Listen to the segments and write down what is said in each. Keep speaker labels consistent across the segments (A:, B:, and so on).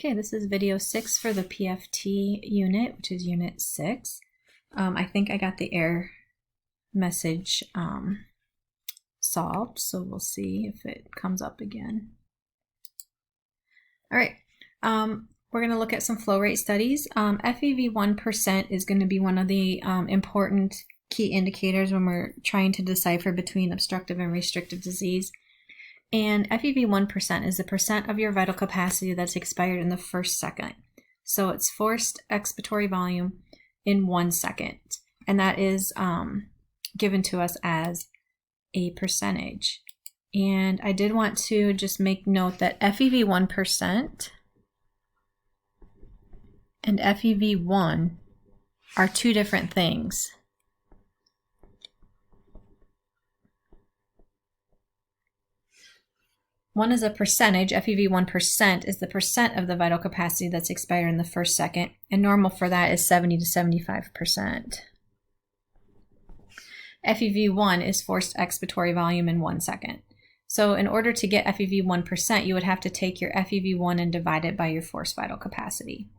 A: Okay, this is video 6 for the PFT unit, which is unit 6. I think I got the error message solved, so we'll see if it comes up again. All right, we're going to look at some flow rate studies. FEV1% is going to be one of the important key indicators when we're trying to decipher between obstructive and restrictive disease. And FEV1% is the percent of your vital capacity that's expired in the first second. So it's forced expiratory volume in 1 second. And that is given to us as a percentage. And I did want to just make note that FEV1% and FEV1 are two different things. One is a percentage. FEV1% is the percent of the vital capacity that's expired in the first second, and normal for that is 70 to 75%. FEV1 is forced expiratory volume in 1 second. So in order to get FEV1%, you would have to take your FEV1 and divide it by your forced vital capacity.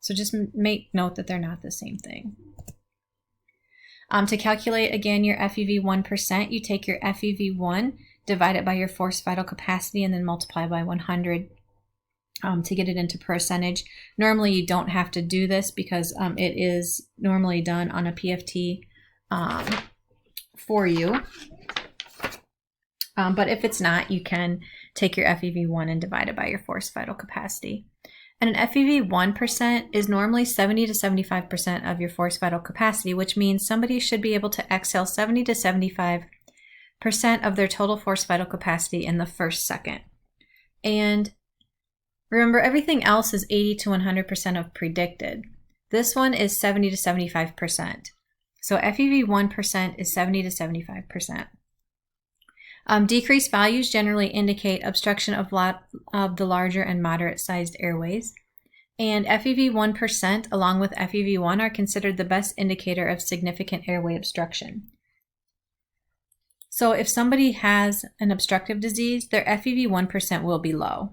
A: So just make note that they're not the same thing. To calculate again your FEV1%, you take your FEV1, divide it by your forced vital capacity, and then multiply by 100 to get it into percentage. Normally you don't have to do this because it is normally done on a PFT for you. But if it's not, you can take your FEV1 and divide it by your forced vital capacity. And an FEV1% is normally 70 to 75% of your forced vital capacity, which means somebody should be able to exhale 70 to 75% of their total forced vital capacity in the first second. And remember, everything else is 80 to 100% of predicted. This one is 70 to 75%. So FEV1% is 70 to 75%. Decreased values generally indicate obstruction of the larger and moderate sized airways. And FEV1% along with FEV1 are considered the best indicator of significant airway obstruction. So if somebody has an obstructive disease, their FEV1% will be low.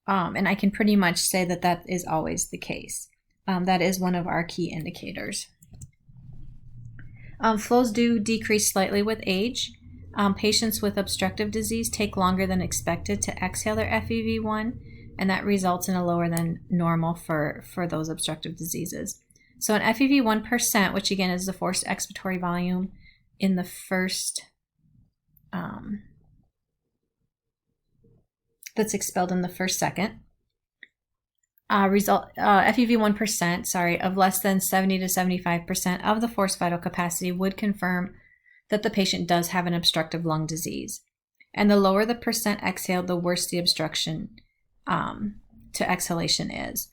A: And I can pretty much say that that is always the case. That is one of our key indicators. Flows do decrease slightly with age. Patients with obstructive disease take longer than expected to exhale their FEV1, and that results in a lower than normal for those obstructive diseases. So an FEV1%, which again is the forced expiratory volume in the first that's expelled in the first second, FEV1%, of less than 70 to 75% of the forced vital capacity would confirm that the patient does have an obstructive lung disease. And the lower the percent exhaled, the worse the obstruction to exhalation is.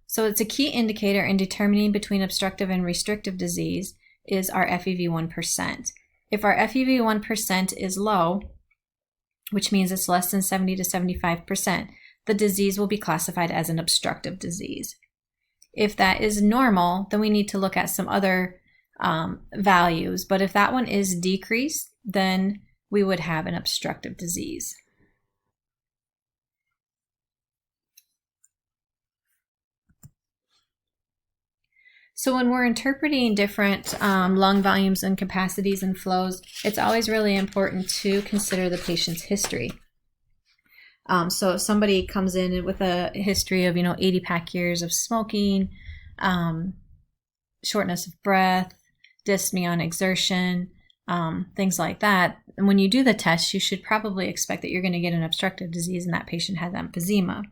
A: So it's a key indicator in determining between obstructive and restrictive disease is our FEV1%. If our FEV1% is low, which means it's less than 70 to 75%, the disease will be classified as an obstructive disease. If that is normal, then we need to look at some other values, but if that one is decreased, then we would have an obstructive disease. So when we're interpreting different lung volumes and capacities and flows, it's always really important to consider the patient's history. So if somebody comes in with a history of 80 pack years of smoking, shortness of breath, dyspnea on exertion, things like that. And when you do the test, you should probably expect that you're going to get an obstructive disease and that patient has emphysema.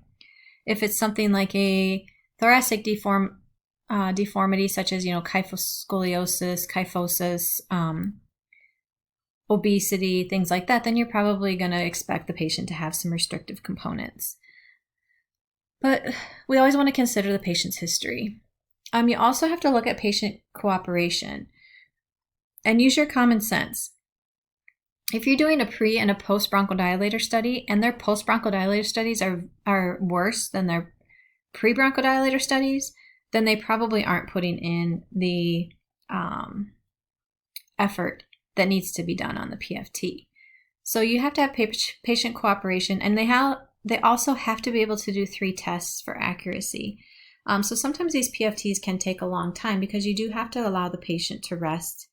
A: If it's something like a thoracic deformity, such as kyphoscoliosis, kyphosis, obesity, things like that, then you're probably going to expect the patient to have some restrictive components. But we always want to consider the patient's history. You also have to look at patient cooperation and use your common sense. If you're doing a pre and a post bronchodilator study and their post bronchodilator studies are worse than their pre bronchodilator studies, then they probably aren't putting in the effort that needs to be done on the PFT. So you have to have patient cooperation, and they also have to be able to do 3 tests for accuracy. So sometimes these PFTs can take a long time because you do have to allow the patient to rest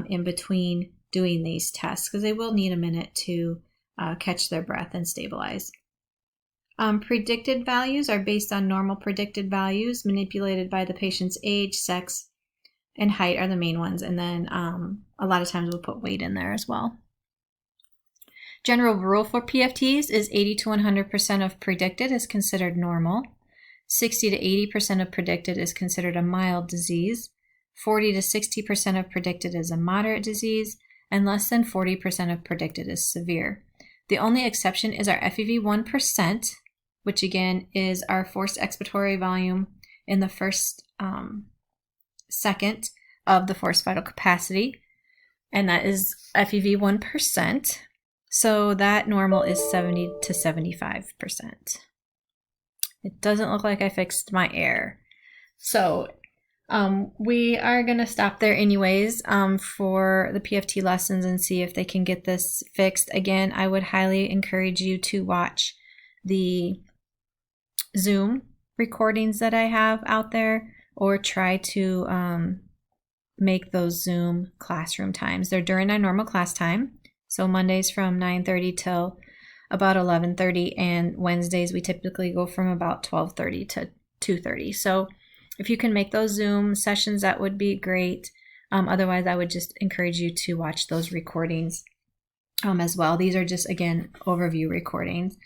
A: in between doing these tests, because they will need a minute to catch their breath and stabilize. Predicted values are based on normal predicted values manipulated by the patient's age, sex, and height are the main ones. And then a lot of times we'll put weight in there as well. General rule for PFTs is 80 to 100% of predicted is considered normal. 60 to 80% of predicted is considered a mild disease. 40 to 60% of predicted is a moderate disease. And less than 40% of predicted is severe. The only exception is our FEV1%, which again is our forced expiratory volume in the first second of the forced vital capacity, and that is FEV1%. So that normal is 70 to 75%. It doesn't look like I fixed my air. So we are going to stop there anyways for the PFT lessons and see if they can get this fixed. Again, I would highly encourage you to watch the Zoom recordings that I have out there, or try to make those Zoom classroom times. They're during our normal class time. So Mondays from 9:30 till about 11:30, and Wednesdays we typically go from about 12:30 to 2:30. So if you can make those Zoom sessions, that would be great. Otherwise, I would just encourage you to watch those recordings as well. These are just, again, overview recordings.